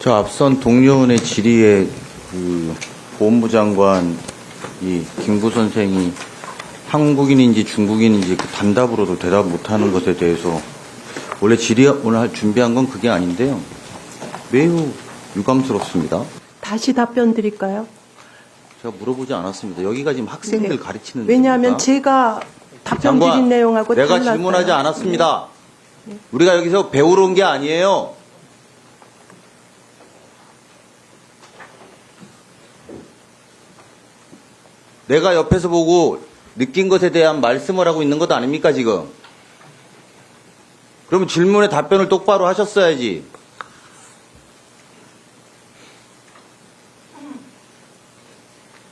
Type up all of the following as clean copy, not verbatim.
저 앞선 동료원의 질의에 그 보훈부 장관 이 김구 선생이 한국인인지 중국인인지 그 단답으로도 대답 못하는 것에 대해서 원래 질의 오늘 준비한 건 그게 아닌데요. 매우 유감스럽습니다. 다시 답변 드릴까요? 제가 물어보지 않았습니다. 여기가 지금 학생들 네. 가르치는 왜냐하면 데입니까? 제가 답변 장관, 드린 내용하고 내가 달라서요. 질문하지 않았습니다. 우리가 여기서 배우러 온 게 아니에요. 내가 옆에서 보고 느낀 것에 대한 말씀을 하고 있는 것 아닙니까, 지금? 그러면 질문에 답변을 똑바로 하셨어야지.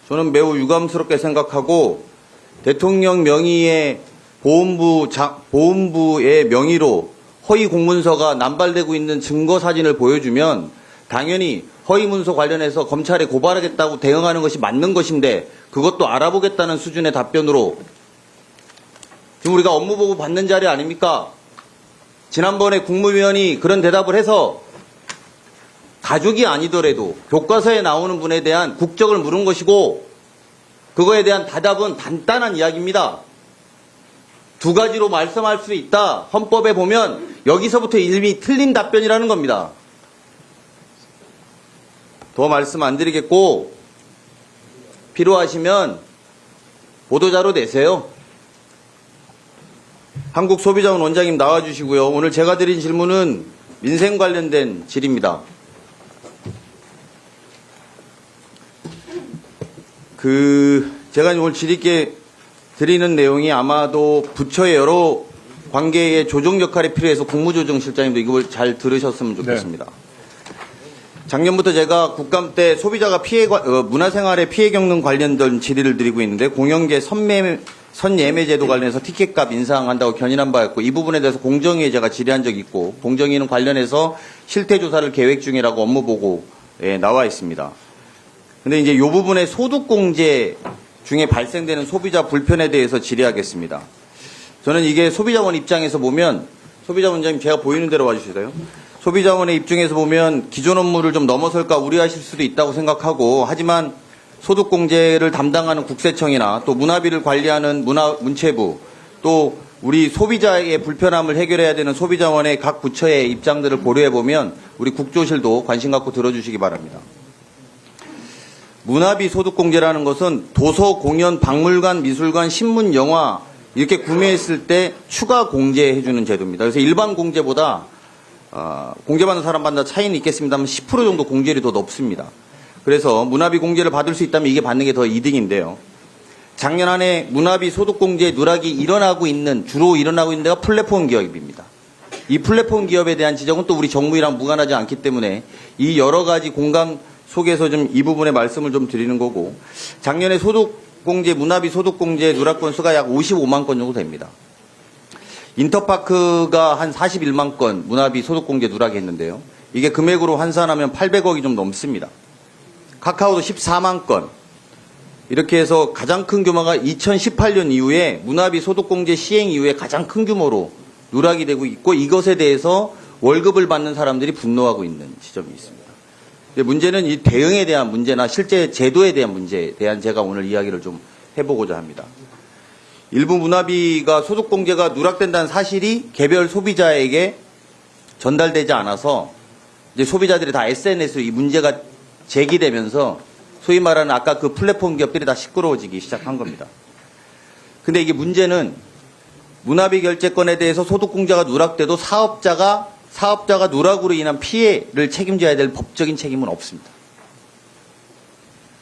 저는 매우 유감스럽게 생각하고 대통령 명의의 보훈부의 명의로 허위 공문서가 남발되고 있는 증거 사진을 보여주면 당연히 허위 문서 관련해서 검찰에 고발하겠다고 대응하는 것이 맞는 것인데 그것도 알아보겠다는 수준의 답변으로 지금 우리가 업무보고 받는 자리 아닙니까? 지난번에 국무위원이 그런 대답을 해서 가족이 아니더라도 교과서에 나오는 분에 대한 국적을 물은 것이고 그거에 대한 대답은 간단한 이야기입니다. 두 가지로 말씀할 수 있다. 헌법에 보면 여기서부터 이미 틀린 답변이라는 겁니다. 더 말씀 안 드리겠고 필요하시면 보도자료 내세요. 한국소비자원 원장님 나와주시고요. 오늘 제가 드린 질문은 민생 관련된 질의입니다. 제가 오늘 질의께 드리는 내용이 아마도 부처의 여러 관계의 조정 역할이 필요해서 국무조정실장님도 이걸 잘 들으셨으면 좋겠습니다. 네. 작년부터 제가 국감 때 소비자가 문화생활에 피해 겪는 관련된 질의를 드리고 있는데 공연계 선예매제도 관련해서 티켓값 인상한다고 견인한 바 있고 이 부분에 대해서 공정위에 제가 질의한 적이 있고 공정위는 관련해서 실태조사를 계획 중이라고 업무보고에 나와 있습니다. 근데 이제 이 부분에 소득공제 중에 발생되는 소비자 불편에 대해서 질의하겠습니다. 저는 이게 소비자원 입장에서 보면 소비자원장님 제가 보이는 대로 와주실까요? 소비자원의 입장에서 보면 기존 업무를 좀 넘어설까 우려하실 수도 있다고 생각하고 하지만 소득공제를 담당하는 국세청이나 또 문화비를 관리하는 문체부 또 우리 소비자의 불편함을 해결해야 되는 소비자원의 각 부처의 입장들을 고려해보면 우리 국조실도 관심 갖고 들어주시기 바랍니다. 문화비 소득공제라는 것은 도서, 공연, 박물관, 미술관, 신문, 영화 이렇게 구매했을 때 추가 공제해주는 제도입니다. 그래서 일반 공제보다 공제받는 사람마다 차이는 있겠습니다만 10% 정도 공제율이 더 높습니다. 그래서 문화비 공제를 받을 수 있다면 이게 받는 게 더 이득인데요. 작년 한 해 문화비 소득공제 누락이 주로 일어나고 있는 데가 플랫폼 기업입니다. 이 플랫폼 기업에 대한 지적은 또 우리 정부랑 무관하지 않기 때문에 이 여러 가지 공감 속에서 좀 이 부분의 말씀을 좀 드리는 거고 작년에 문화비 소득공제 누락 건수가 약 55만 건 정도 됩니다. 인터파크가 한 41만 건 문화비 소득공제 누락했는데요. 이게 금액으로 환산하면 800억이 좀 넘습니다. 카카오도 14만 건. 이렇게 해서 가장 큰 규모가 2018년 이후에 문화비 소득공제 시행 이후에 가장 큰 규모로 누락이 되고 있고 이것에 대해서 월급을 받는 사람들이 분노하고 있는 지점이 있습니다. 문제는 이 대응에 대한 문제나 실제 제도에 대한 문제에 대한 제가 오늘 이야기를 좀 해보고자 합니다. 일부 문화비가 소득공제가 누락된다는 사실이 개별 소비자에게 전달되지 않아서 이제 소비자들이 다 SNS로 이 문제가 제기되면서 소위 말하는 아까 그 플랫폼 기업들이 다 시끄러워지기 시작한 겁니다. 근데 이게 문제는 문화비 결제권에 대해서 소득공제가 누락돼도 사업자가 누락으로 인한 피해를 책임져야 될 법적인 책임은 없습니다.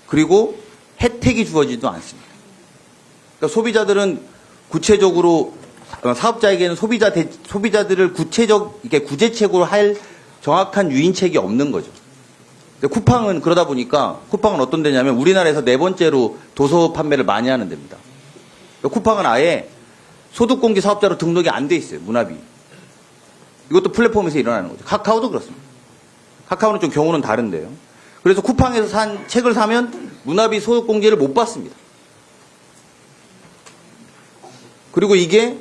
그리고 혜택이 주어지지도 않습니다. 그러니까 소비자들은 구체적으로 사업자에게는 소비자들을 이렇게 구제책으로 할 정확한 유인책이 없는 거죠. 쿠팡은 그러다 보니까 쿠팡은 어떤 데냐면 우리나라에서 네 번째로 도서 판매를 많이 하는 데입니다. 쿠팡은 아예 소득공제 사업자로 등록이 안 돼 있어요. 문화비. 이것도 플랫폼에서 일어나는 거죠. 카카오도 그렇습니다. 카카오는 좀 경우는 다른데요. 그래서 쿠팡에서 산 책을 사면 문화비 소득공제를 못 받습니다. 그리고 이게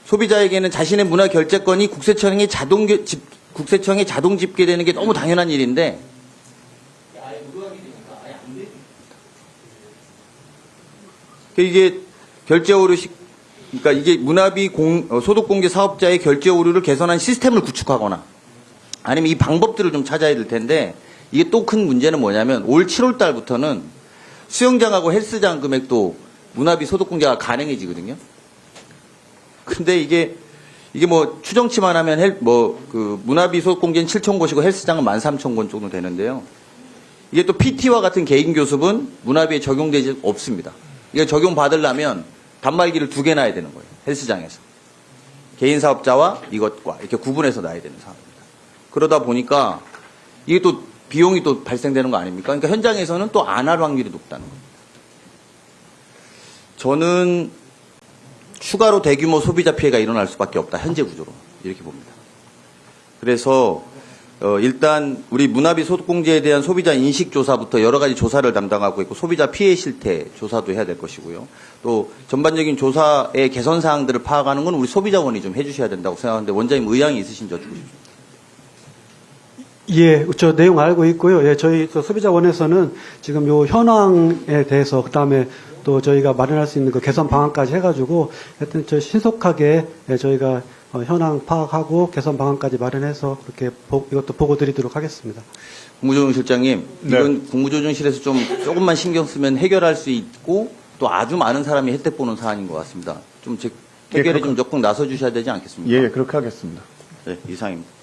소비자에게는 자신의 문화 결제권이 국세청에 자동 집계되는 게 너무 당연한 일인데 이게 결제 오류식, 그러니까 이게 문화비 소득공개 사업자의 결제 오류를 개선한 시스템을 구축하거나 아니면 이 방법들을 좀 찾아야 될 텐데 이게 또 큰 문제는 뭐냐면 올 7월 달부터는 수영장하고 헬스장 금액도 문화비 소득공개가 가능해지거든요. 근데 이게 뭐 추정치만 하면 문화비 소득공개는 7,000곳이고 헬스장은 13,000곳 정도 되는데요. 이게 또 PT와 같은 개인 교습은 문화비에 적용되지 없습니다. 이게 적용받으려면 단말기를 2개 놔야 되는 거예요. 헬스장에서. 개인 사업자와 이것과 이렇게 구분해서 놔야 되는 상황입니다. 그러다 보니까 이게 또 비용이 또 발생되는 거 아닙니까? 그러니까 현장에서는 또 안 할 확률이 높다는 겁니다. 저는 추가로 대규모 소비자 피해가 일어날 수밖에 없다. 현재 구조로. 이렇게 봅니다. 그래서 일단 우리 문화비 소득공제에 대한 소비자 인식조사부터 여러 가지 조사를 담당하고 있고 소비자 피해 실태 조사도 해야 될 것이고요. 또 전반적인 조사의 개선 사항들을 파악하는 건 우리 소비자원이 좀 해주셔야 된다고 생각하는데 원장님 의향이 있으신지 여쭙습니다. 예, 저 내용 알고 있고요. 예, 저희 소비자원에서는 지금 요 현황에 대해서 그다음에 또 저희가 마련할 수 있는 그 개선 방안까지 해가지고 하여튼 저 신속하게 예, 저희가 현황 파악하고 개선 방안까지 마련해서 그렇게 이것도 보고 드리도록 하겠습니다. 국무조정실장님, 네. 이건 국무조정실에서 조금만 신경 쓰면 해결할 수 있고 또 아주 많은 사람이 혜택 보는 사안인 것 같습니다. 좀 해결에 좀 적극 나서 주셔야 되지 않겠습니까? 예, 그렇게 하겠습니다. 네, 이상입니다.